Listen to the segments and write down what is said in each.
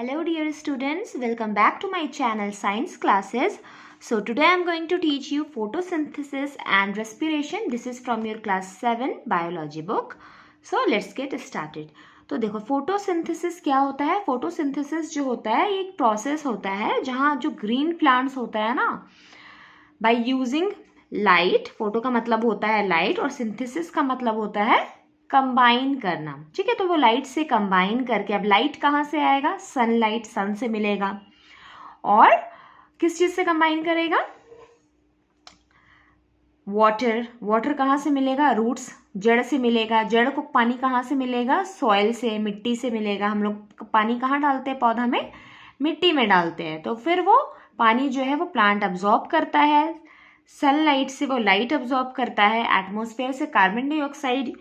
Hello dear students, welcome back to my channel Science Classes. So today I am going to teach you photosynthesis and respiration. This is from your class 7 biology book. So let's get started. तो देखो photosynthesis क्या होता है। Photosynthesis जो होता है ये एक प्रोसेस होता है जहाँ जो ग्रीन प्लांट्स होता है ना, बाय यूजिंग लाइट, फोटो का मतलब होता है लाइट और सिंथेसिस का मतलब होता है कंबाइन करना। ठीक है, तो वो लाइट से कंबाइन करके, अब लाइट कहाँ से आएगा? सनलाइट, सन से मिलेगा। और किस चीज से कंबाइन करेगा? वाटर, वाटर कहाँ से मिलेगा? रूट्स, जड़ से मिलेगा। जड़ को पानी कहाँ से मिलेगा? सॉइल से, मिट्टी से मिलेगा। हम लोग पानी कहाँ डालते हैं पौधा में? मिट्टी में डालते हैं। तो फिर वो पानी जो है वो प्लांट अब्जॉर्ब करता है, सनलाइट से वो लाइट अब्जॉर्ब करता है, एटमॉस्फेयर से कार्बन डाइऑक्साइड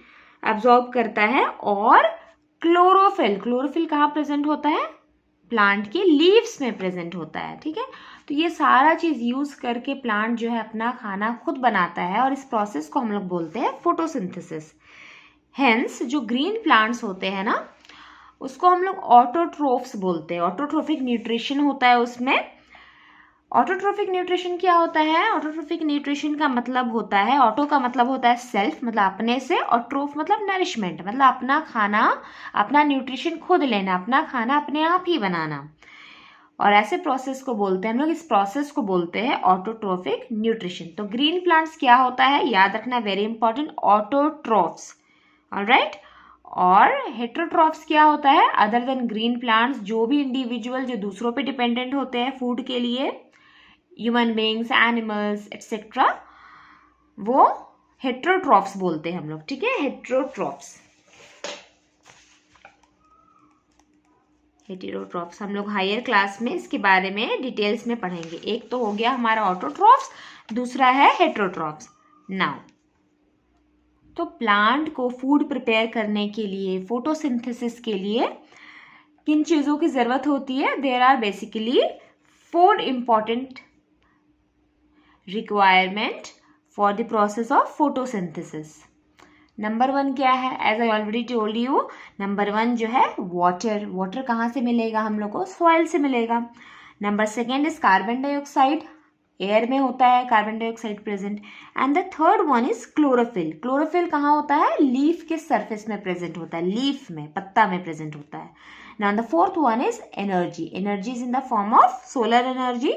अब्जॉर्ब करता है। और क्लोरोफिल, क्लोरोफिल कहाँ प्रेजेंट होता है? प्लांट के लीव्स में प्रेजेंट होता है। ठीक है, तो ये सारा चीज यूज करके प्लांट जो है अपना खाना खुद बनाता है और इस प्रोसेस को हम लोग बोलते हैं फोटोसिंथेसिस। हेंस जो ग्रीन प्लांट्स होते हैं ना, उसको हम लोग ऑटोट्रोफ्स बोलते हैं। ऑटोट्रोफिक न्यूट्रिशन होता है उसमें। ऑटोट्रोफिक न्यूट्रिशन क्या होता है? ऑटोट्रोफिक न्यूट्रिशन का मतलब होता है, ऑटो का मतलब होता है सेल्फ, मतलब अपने से, और ट्रोफ मतलब नरिशमेंट, मतलब अपना खाना, अपना न्यूट्रिशन खुद लेना, अपना खाना अपने आप ही बनाना। और ऐसे प्रोसेस को बोलते हैं हम लोग, इस प्रोसेस को बोलते हैं ऑटोट्रोफिक न्यूट्रिशन। तो ग्रीन प्लांट्स क्या होता है, याद रखना, वेरी इंपॉर्टेंट, ऑटोट्रोफ्स। ऑलराइट। और हेटेरोट्रॉफ्स क्या होता है? अदर देन ग्रीन प्लांट्स, जो भी इंडिविजुअल जो दूसरों पे डिपेंडेंट होते हैं फूड के लिए, ह्यूमन बींग्स, एनिमल्स एक्सेट्रा, वो हेटेरोट्रॉफ्स बोलते हैं हम लोग। ठीक है, हेटेरोट्रॉफ्स। हेटेरोट्रॉफ्स हम लोग हायर क्लास में इसके बारे में डिटेल्स में पढ़ेंगे। एक तो हो गया हमारा ऑटोट्रॉफ्स, दूसरा है हेटेरोट्रॉफ्स। नाउ तो प्लांट को फूड प्रिपेयर करने के लिए, फोटोसिंथेसिस के लिए किन चीजों की जरूरत होती है? There are basically 4 important requirement for the process of photosynthesis. Number 1 क्या है? As I already told you, number 1 जो है वाटर। वाटर कहाँ से मिलेगा हम लोग को? सॉइल से मिलेगा। Number 2 is carbon dioxide, air में होता है carbon dioxide present. And the third one is chlorophyll. Chlorophyll कहाँ होता है? लीफ के सरफेस में प्रेजेंट होता है, लीफ में, पत्ता में प्रेजेंट होता है। Now the fourth one is energy. Energy is in the form of solar energy,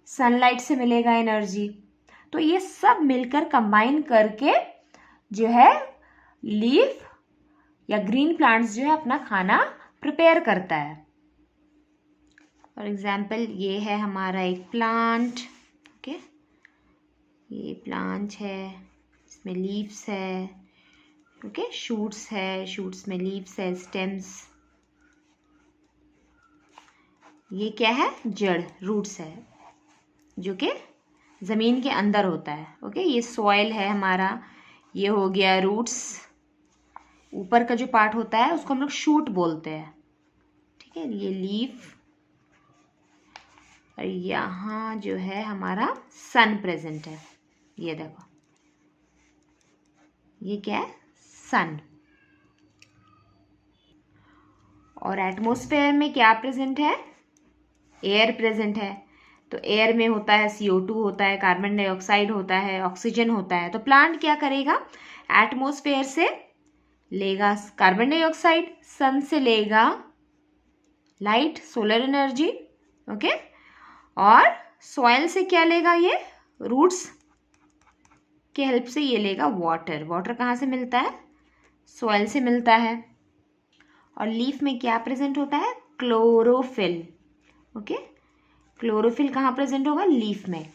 sunlight से मिलेगा एनर्जी। तो ये सब मिलकर कंबाइन करके जो है लीफ या ग्रीन प्लांट्स जो है अपना खाना प्रिपेयर करता है। फॉर एग्जाम्पल ये है हमारा एक प्लांट। ओके, ये प्लांट है, इसमें लीव्स है। ओके, शूट्स है, शूट्स में लीव्स है, स्टेम्स। ये क्या है? जड़, रूट्स है, जो कि जमीन के अंदर होता है। ओके, ये सॉइल है हमारा, ये हो गया रूट्स। ऊपर का जो पार्ट होता है उसको हम लोग शूट बोलते हैं। ठीक है, ये लीफ। और यहाँ जो है हमारा सन प्रेजेंट है। ये देखो, ये क्या है? सन। और एटमॉस्फेयर में क्या प्रेजेंट है? एयर प्रेजेंट है। तो एयर में होता है CO2 होता है, कार्बन डाइऑक्साइड होता है, ऑक्सीजन होता है। तो प्लांट क्या करेगा? एटमॉस्फेयर से लेगा कार्बन डाइऑक्साइड, सन से लेगा लाइट, सोलर एनर्जी। ओके, और सॉइल से क्या लेगा? ये रूट्स के हेल्प से ये लेगा वाटर। वाटर कहाँ से मिलता है? सॉइल से मिलता है। और लीफ में क्या प्रेजेंट होता है? क्लोरोफिल। ओके, क्लोरोफिल कहाँ प्रेजेंट होगा? लीफ में।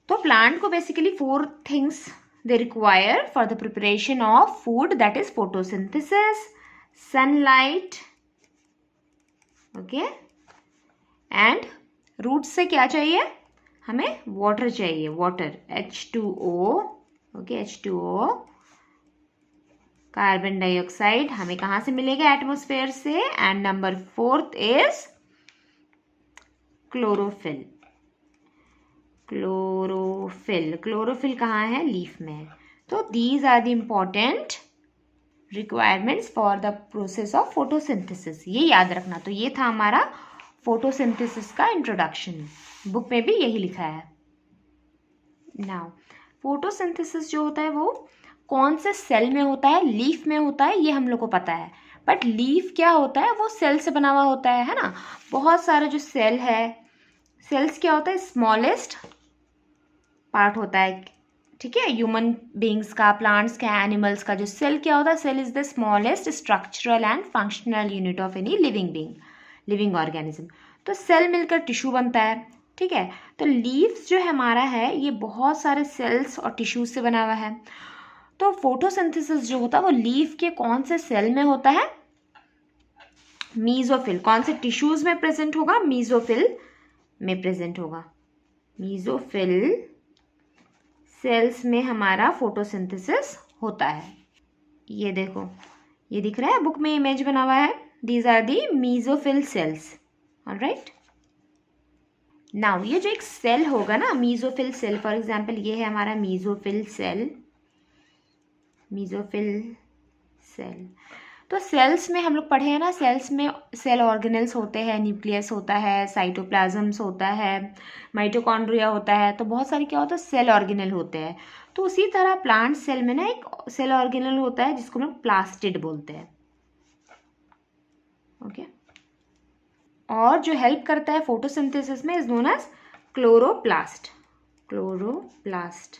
तो प्लांट को basically 4 things they require for the preparation of food, that is photosynthesis, sunlight, okay, and roots से क्या चाहिए हमें? water चाहिए, water, H2O, okay, H2O, carbon dioxide हमें कहाँ से मिलेगा? एटमॉस्फेयर से। And number 4 is chlorophyll. Chlorophyll, chlorophyll कहाँ है? लीफ में। तो these are the important requirements for the process of photosynthesis, ये याद रखना। तो ये था हमारा फोटोसिंथेसिस का इंट्रोडक्शन, बुक में भी यही लिखा है। नाउ फोटोसिंथेसिस जो होता है वो कौन से सेल में होता है, लीफ में होता है, ये हम लोग को पता है। बट लीफ क्या होता है, वो सेल से बना हुआ होता है ना। बहुत सारे जो सेल है, सेल्स क्या होता है, स्मॉलेस्ट पार्ट होता है, ठीक है। ह्यूमन बींग्स का, प्लांट्स का, एनिमल्स का जो सेल क्या होता है, cell is the smallest structural and functional unit of any living being, living organism. तो सेल मिलकर टिश्यू बनता है, ठीक है। तो लीव्स जो हमारा है ये बहुत सारे सेल्स और टिश्यूज से बना हुआ है। तो फोटोसिंथेसिस जो होता है वो लीफ के कौन से सेल में होता है, मीजोफिल। कौन से टिश्यूज में प्रेजेंट होगा, मीजोफिल में प्रेजेंट होगा। मीजोफिल सेल्स में हमारा फोटोसिंथेसिस होता है। ये देखो, ये दिख रहा है, बुक में इमेज बना हुआ है। These are the mesophyll cells, alright. Now ये जो एक सेल होगा ना, मीजोफिल सेल, फॉर एग्जांपल ये है हमारा मीजोफिल सेल, मीजोफिल सेल। तो सेल्स में हम लोग पढ़े हैं ना, सेल्स में सेल ऑर्गेनेल्स होते हैं, न्यूक्लियस होता है, साइटोप्लाज्म्स होता है, माइटोकॉन्ड्रिया होता है। तो बहुत सारे क्या होता है, सेल ऑर्गेनेल होते हैं। तो उसी तरह प्लांट सेल में ना एक सेल ऑर्गेनेल होता है जिसको हम लोग प्लास्टिड बोलते हैं, ओके। और जो हेल्प करता है फोटोसिंथेसिस में is known as chloroplast, chloroplast,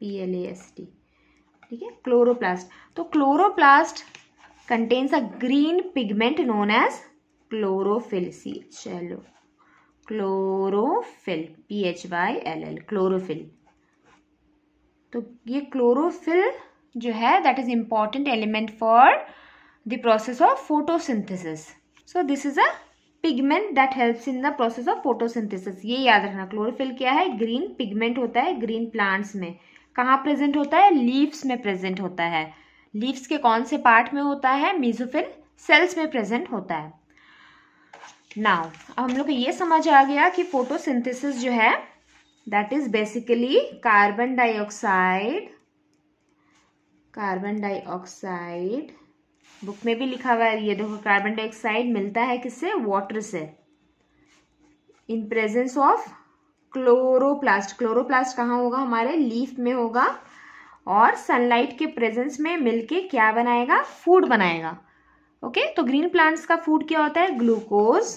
PLAST, ठीक है, क्लोरोप्लास्ट। तो chloroplast contains a green pigment known as chlorophyll, चलो chlorophyll, PHYLL, chlorophyll। तो ये क्लोरोफिल जो है that is important element for the process of photosynthesis. So this is a pigment that helps in the process of photosynthesis. ये याद रखना, chlorophyll क्या है, ग्रीन पिगमेंट होता है। ग्रीन प्लांट्स में कहाँ प्रेजेंट होता है, लीव्स में प्रेजेंट होता है। लीव्स के कौन से पार्ट में होता है, मीजोफिल सेल्स में प्रेजेंट होता है। नाउ अब हम लोग को ये समझ आ गया कि फोटोसिंथेसिस जो है that is basically carbon dioxide, carbon dioxide, book में भी लिखा हुआ है, ये देखो, कार्बन डाइऑक्साइड मिलता है किससे, वाटर से, in presence of chloroplast. Chloroplast कहाँ होगा, हमारे लीफ में होगा, और सनलाइट के प्रेजेंस में मिलके क्या बनाएगा, फूड बनाएगा, ओके। तो ग्रीन प्लांट्स का फूड क्या होता है, ग्लूकोज,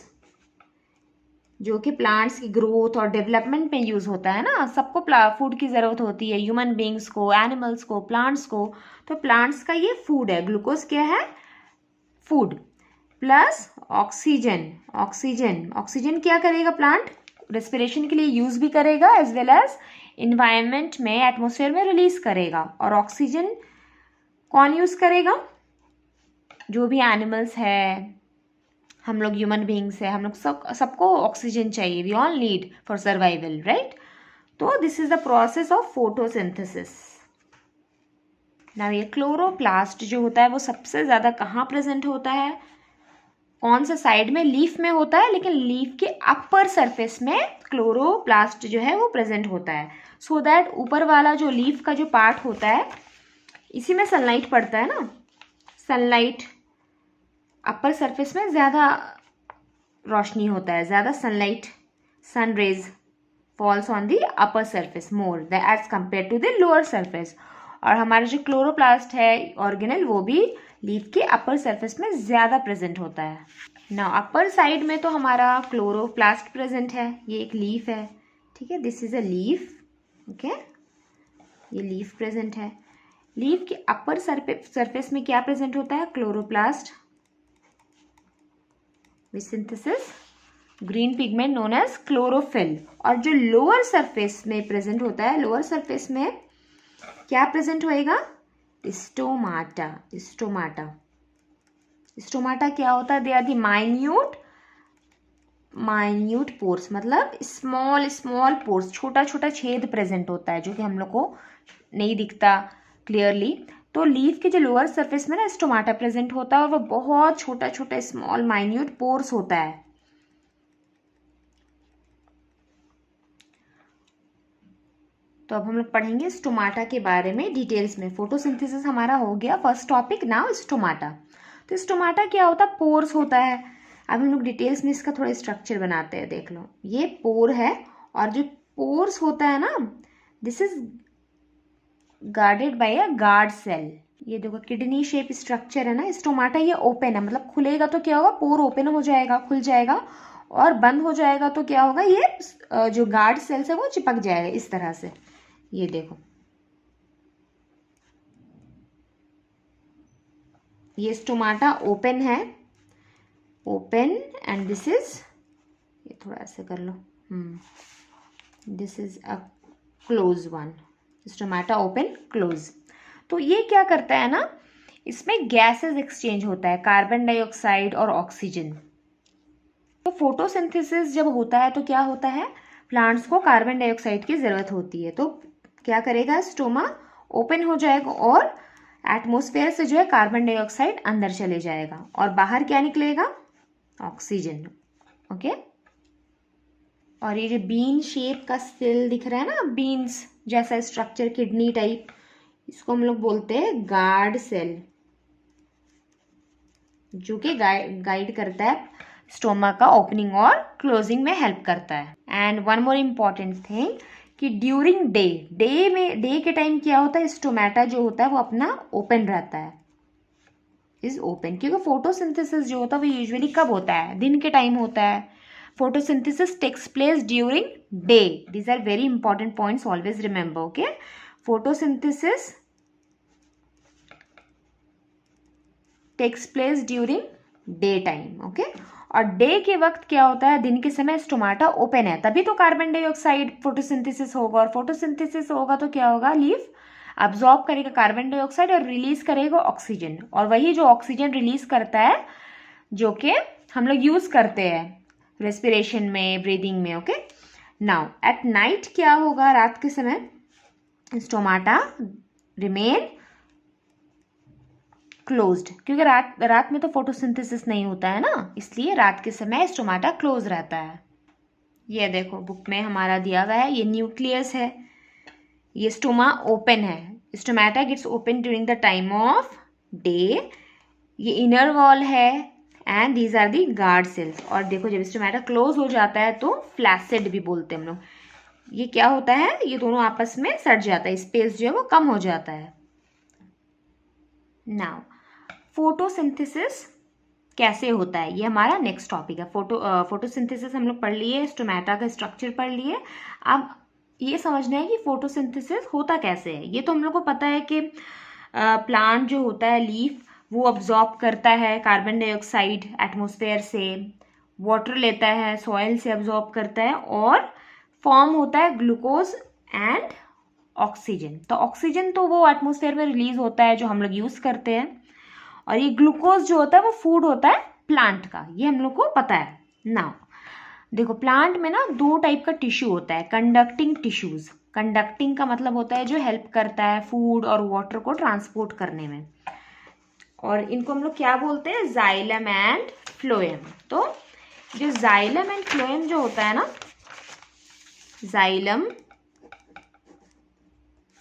जो कि प्लांट्स की ग्रोथ और डेवलपमेंट में यूज होता है ना। सबको फूड की जरूरत होती है, ह्यूमन बींग्स को, एनिमल्स को, प्लांट्स को। तो प्लांट्स का ये फूड है, ग्लूकोज क्या है, food, plus oxygen. Oxygen, oxygen क्या करेगा, प्लांट रेस्पिरेशन के लिए यूज भी करेगा, एज वेल एज इन्वायरमेंट में, एटमोसफेयर में रिलीज करेगा। और ऑक्सीजन कौन यूज करेगा, जो भी एनिमल्स है, हम लोग ह्यूमन बींग्स है, हम लोग सबको ऑक्सीजन चाहिए, we all need for survival, right. तो this is the process of photosynthesis. Now ये क्लोरोप्लास्ट जो होता है वो सबसे ज्यादा कहाँ प्रेजेंट होता है, कौन सा साइड में, लीफ में होता है, लेकिन लीफ के अपर सरफेस में क्लोरोप्लास्ट जो है वो प्रेजेंट होता है। सो दैट ऊपर वाला जो लीफ का जो पार्ट होता है, इसी में सनलाइट पड़ता है ना, सनलाइट अपर सरफेस में ज़्यादा रोशनी होता है, ज़्यादा sunlight, sun rays falls on the upper surface more as compare to the lower surface. और हमारा जो क्लोरोप्लास्ट है ऑर्गेनल, वो भी लीफ के अपर सरफेस में ज़्यादा प्रेजेंट होता है। ना अपर साइड में तो हमारा क्लोरोप्लास्ट प्रेजेंट है, ये एक लीफ है, ठीक है, this is a leaf, okay, ये लीफ प्रेजेंट है। लीफ के अपर सरफेस में क्या प्रेजेंट होता है, chloroplast with synthesis green pigment known as chlorophyll. और जो लोअर सरफेस में प्रेजेंट होता है, लोअर सरफेस में क्या प्रेजेंट होएगा, स्टोमाटा। स्टोमाटा, स्टोमाटा क्या होता है, they are the minute, minute pores, मतलब स्मॉल स्मॉल पोर्स, छोटा छोटा छेद प्रेजेंट होता है, जो कि हम लोग को नहीं दिखता क्लियरली। तो लीफ के जो लोअर सरफेस में ना स्टोमाटा प्रेजेंट होता है, और वो बहुत छोटा छोटा स्मॉल माइन्यूट पोर्स होता है। तो अब हम लोग पढ़ेंगे स्टोमाटा के बारे में डिटेल्स में। फोटोसिंथेसिस हमारा हो गया फर्स्ट टॉपिक। Now stomata. तो स्टोमाटा क्या होता है? पोर्स होता है। अब हम लोग डिटेल्स में इसका थोड़ा स्ट्रक्चर बनाते हैं। देख लो, ये पोर है और जो पोर्स होता है ना, this is guarded by a guard cell. ये देखो किडनी शेप स्ट्रक्चर है ना स्टोमाटा, ये ओपन है, मतलब खुलेगा तो क्या होगा, पोर ओपन हो जाएगा, खुल जाएगा, और बंद हो जाएगा तो क्या होगा, ये जो गार्ड सेल्स है वो चिपक जाएगा इस तरह से। ये देखो, ये स्टोमाटा ओपन है, ओपन, एंड दिस इज, ये थोड़ा ऐसे कर लो, this is a close one. Stomata open close. तो ये क्या करता है ना, इसमें गैसेस एक्सचेंज होता है, कार्बन डाइऑक्साइड और ऑक्सीजन। तो फोटोसिंथेसिस जब होता है तो क्या होता है, प्लांट्स को कार्बन डाइऑक्साइड की जरूरत होती है। तो क्या करेगा, स्टोमा ओपन हो जाएगा और एटमॉस्फेयर से जो है कार्बन डाइऑक्साइड अंदर चले जाएगा और बाहर क्या निकलेगा, ऑक्सीजन। ओके। और ये जो बीन शेप का सेल दिख रहा है ना, बीन्स जैसा स्ट्रक्चर, किडनी टाइप, इसको हम लोग बोलते हैं गार्ड सेल, जो कि गाइड करता है स्टोमा का ओपनिंग और क्लोजिंग में हेल्प करता है। And one more important thing कि ड्यूरिंग डे के टाइम क्या होता है, स्टोमाटा जो होता है वो अपना ओपन रहता है, इज ओपन, क्योंकि फोटोसिंथेसिस जो होता है वो यूजुअली कब होता है, दिन के टाइम होता है। Photosynthesis takes place during day. These are very important points, always remember. Okay, photosynthesis takes place during day time. Okay, और डे के वक्त क्या होता है, दिन के समय स्टोमाटा ओपन है, तभी तो कार्बन डाइऑक्साइड फोटोसिंथेसिस होगा, और फोटोसिंथेसिस होगा तो क्या होगा, लीफ अब्सॉर्ब करेगा कार्बन डाइऑक्साइड और रिलीज करेगा ऑक्सीजन, और वही जो ऑक्सीजन रिलीज करता है जो कि हम लोग यूज करते हैं रेस्पिरेशन में, ब्रीदिंग में। ओके, नाउ एट नाइट क्या होगा, रात के समय स्टोमाटा रिमेन क्लोज्ड, क्योंकि रात में तो फोटोसिंथेसिस नहीं होता है ना, इसलिए रात के समय स्टोमाटा क्लोज रहता है। ये देखो बुक में हमारा दिया हुआ है, ये न्यूक्लियस है, ये स्टोमा ओपन है, stomata gets open during the time of day, ये इनर वॉल है, and these are the guard cells. और देखो जब स्टोमाटा क्लोज हो जाता है तो फ्लैसिड भी बोलते हैं हम लोग, ये क्या होता है, ये दोनों आपस में सट जाता है, स्पेस जो है वो कम हो जाता है। नाउ फोटोसिंथेसिस कैसे होता है, ये हमारा नेक्स्ट टॉपिक है। फोटोसिंथेसिस हम लोग पढ़ लिए, स्टोमाटा का स्ट्रक्चर पढ़ लिए। अब ये समझना है कि फोटोसिंथेसिस होता कैसे है। ये तो हम लोग को पता है कि प्लांट जो होता है, लीफ, वो अब्जॉर्ब करता है कार्बन डाइऑक्साइड एटमॉस्फेयर से, वाटर लेता है सॉइल से, अब्जॉर्ब करता है, और फॉर्म होता है ग्लूकोज एंड ऑक्सीजन। तो ऑक्सीजन तो वो एटमॉस्फेयर में रिलीज होता है जो हम लोग यूज करते हैं, और ये ग्लूकोज जो होता है वो फूड होता है प्लांट का, ये हम लोग को पता है। नाउ देखो, प्लांट में ना दो टाइप का टिश्यू होता है, कंडक्टिंग टिश्यूज। कंडक्टिंग का मतलब होता है जो हेल्प करता है फूड और वाटर को ट्रांसपोर्ट करने में, और इनको हम लोग क्या बोलते हैं, जाइलम एंड फ्लोएम। तो जो जाइलम एंड फ्लोएम जो होता है ना, xylem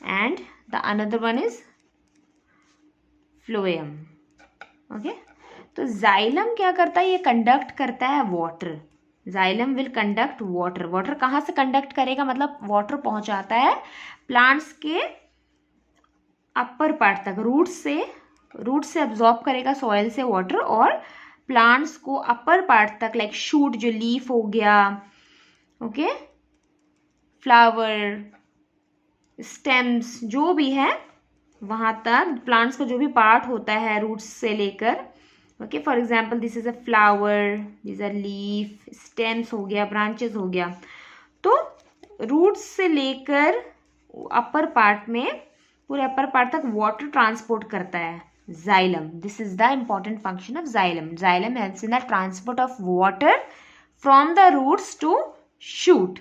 and the another one is phloem. Okay, तो जाइलम क्या करता है, ये कंडक्ट करता है water, xylem will conduct water. Water कहाँ से कंडक्ट करेगा, मतलब वाटर पहुंचाता है प्लांट्स के अपर पार्ट तक, रूट से अब्जॉर्ब करेगा सॉइल से वाटर, और प्लांट्स को अपर पार्ट तक, लाइक शूट जो लीफ हो गया, ओके, फ्लावर, स्टेम्स जो भी है, वहां तक प्लांट्स का जो भी पार्ट होता है रूट्स से लेकर, okay, for example this is a flower, this are leaf, stems हो गया, ब्रांचेस हो गया, तो रूट्स से लेकर अपर पार्ट में, पूरे अपर पार्ट तक वाटर ट्रांसपोर्ट करता है xylem. This is the important function of xylem. Xylem helps in the transport of water from the roots to shoot.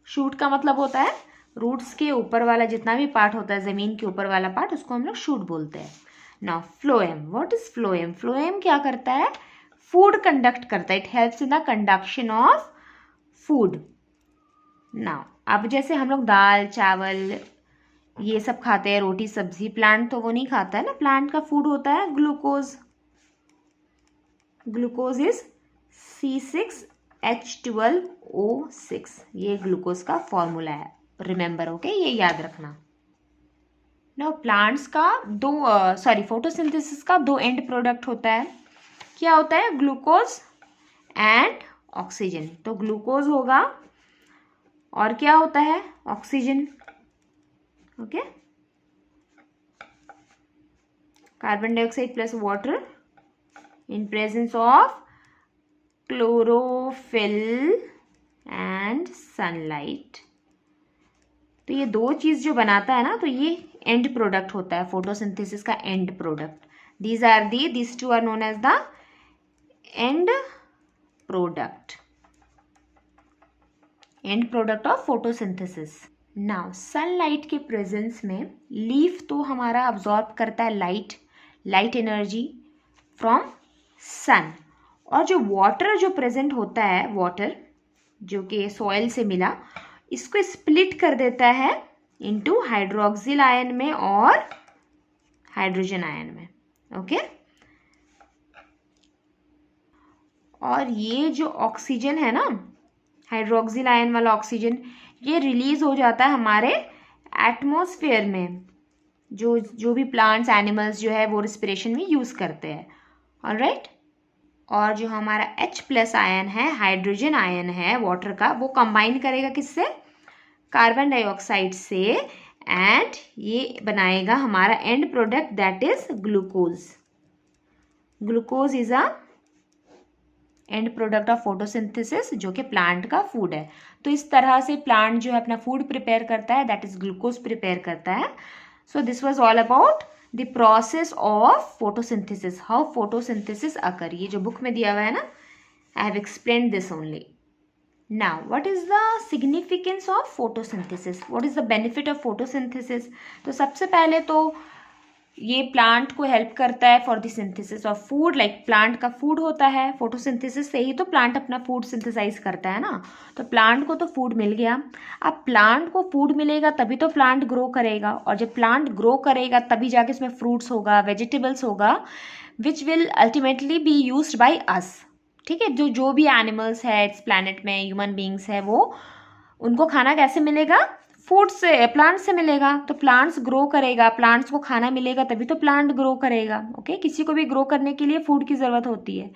Shoot का मतलब होता है रूट्स के ऊपर वाला जितना भी पार्ट होता है, जमीन के ऊपर वाला पार्ट, उसको हम लोग शूट बोलते हैं। Now phloem, what is phloem? Phloem क्या करता है, फूड कंडक्ट करता है, it helps in the conduction of food. Now अब जैसे हम लोग दाल चावल ये सब खाते हैं, रोटी सब्जी, प्लांट तो वो नहीं खाता है ना, प्लांट का फूड होता है ग्लूकोज। ग्लूकोज इज C6H12O6, ये ग्लूकोज का फॉर्मूला है, रिमेंबर, ओके, ये याद रखना। नाउ प्लांट्स का फोटोसिंथेसिस का दो एंड प्रोडक्ट होता है। क्या होता है? Glucose and oxygen. तो ग्लूकोज होगा और क्या होता है? Oxygen, okay, carbon dioxide plus water in presence of chlorophyll and sunlight। तो ये दो चीज जो बनाता है ना, तो ये एंड प्रोडक्ट होता है, फोटोसिंथेसिस का and product. these two are known as the end product of photosynthesis। now sunlight के प्रेजेंस में लीफ तो हमारा अब्जॉर्ब करता है लाइट एनर्जी फ्रॉम सन, और जो वाटर जो प्रेजेंट होता है, वाटर जो कि सॉइल से मिला, इसको स्प्लिट कर देता है इनटू हाइड्रोक्सिल आयन में और हाइड्रोजन आयन में, ओके। और ये जो ऑक्सीजन है ना, हाइड्रोक्सिल आयन वाला ऑक्सीजन, ये रिलीज हो जाता है हमारे एटमॉस्फेयर में, जो भी प्लांट्स एनिमल्स जो है वो रिस्पिरेशन में यूज करते हैं, ऑलराइट। और जो हमारा H+ आयन है, हाइड्रोजन आयन है वाटर का, वो कंबाइन करेगा किससे? कार्बन डाइऑक्साइड से, एंड ये बनाएगा हमारा and product, that is glucose. Glucose is a and product of photosynthesis, जो कि प्लांट का फूड है। तो इस तरह से प्लांट जो है अपना फूड प्रिपेयर करता है, दैट इज ग्लूकोज प्रिपेयर करता है। So this was all about the process of photosynthesis, how photosynthesis occur. ये जो बुक में दिया हुआ है ना, I have explained this only. Now what is the significance of photosynthesis, what is the benefit of photosynthesis. तो सबसे पहले तो ये प्लांट को हेल्प करता है for the synthesis of food, like plant का फूड होता है, फोटोसिंथेसिस से ही तो प्लांट अपना फूड सिंथेसाइज करता है ना। तो प्लांट को तो फूड मिल गया, अब प्लांट को फूड मिलेगा तभी तो प्लांट ग्रो करेगा, और जब प्लांट ग्रो करेगा तभी जाके इसमें फ्रूट्स होगा, वेजिटेबल्स होगा, which will ultimately be used by us, ठीक है। जो भी एनिमल्स है इस प्लैनेट में, ह्यूमन बींग्स है, वो उनको खाना कैसे मिलेगा? फूड से, प्लांट से मिलेगा। तो प्लांट्स ग्रो करेगा, प्लांट्स को खाना मिलेगा तभी तो प्लांट ग्रो करेगा, ओके। किसी को भी ग्रो करने के लिए फूड की ज़रूरत होती है।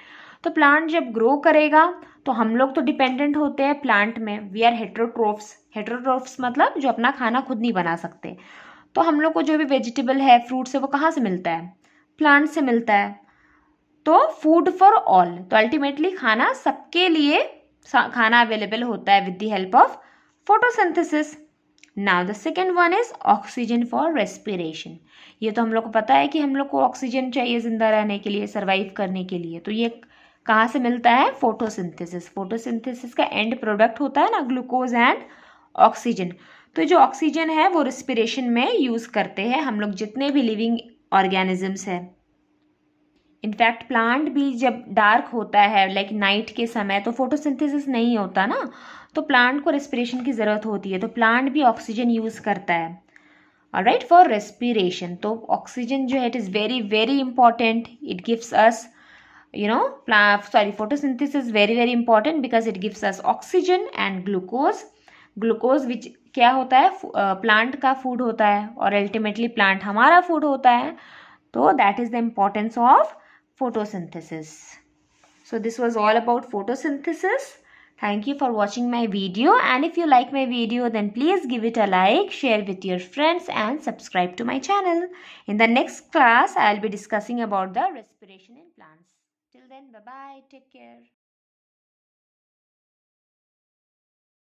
तो प्लांट जब ग्रो करेगा तो हम लोग तो डिपेंडेंट होते हैं प्लांट में, वी आर हेटेरोट्रोफ्स। हेटेरोट्रोफ्स मतलब जो अपना खाना खुद नहीं बना सकते। तो हम लोग को जो भी वेजिटेबल है, फ्रूट्स है, वो कहाँ से मिलता है? प्लांट से मिलता है। तो फूड फॉर ऑल, तो अल्टीमेटली खाना सबके लिए, खाना अवेलेबल होता है with the help of photosynthesis. Now the second one is oxygen for respiration. ये तो हम लोग को पता है कि हम लोग को ऑक्सीजन चाहिए जिंदा रहने के लिए, सर्वाइव करने के लिए। तो ये कहाँ से मिलता है? फोटोसिंथेसिस। फोटोसिंथेसिस का एंड प्रोडक्ट होता है ना ग्लूकोज एंड ऑक्सीजन। तो जो ऑक्सीजन है वो रेस्पिरेशन में यूज करते हैं हम लोग, जितने भी लिविंग ऑर्गेनिजम्स है। इनफैक्ट प्लांट भी जब डार्क होता है, लाइक नाइट के समय, तो फोटोसिंथेसिस नहीं होता ना, तो प्लांट को रेस्पिरेशन की ज़रूरत होती है। तो प्लांट भी ऑक्सीजन यूज़ करता है, ऑलराइट, फॉर रेस्पिरेशन। तो ऑक्सीजन जो है it is very very important, it gives us photosynthesis very very important because it gives us oxygen and glucose which क्या होता है? प्लांट का फूड होता है, और अल्टीमेटली प्लांट हमारा फूड होता है। तो that is the importance of photosynthesis. So this was all about photosynthesis. Thank you for watching my video, and if you like my video then please give it a like, share with your friends and subscribe to my channel. In the next class I'll be discussing about the respiration in plants. Till then, bye bye, take care.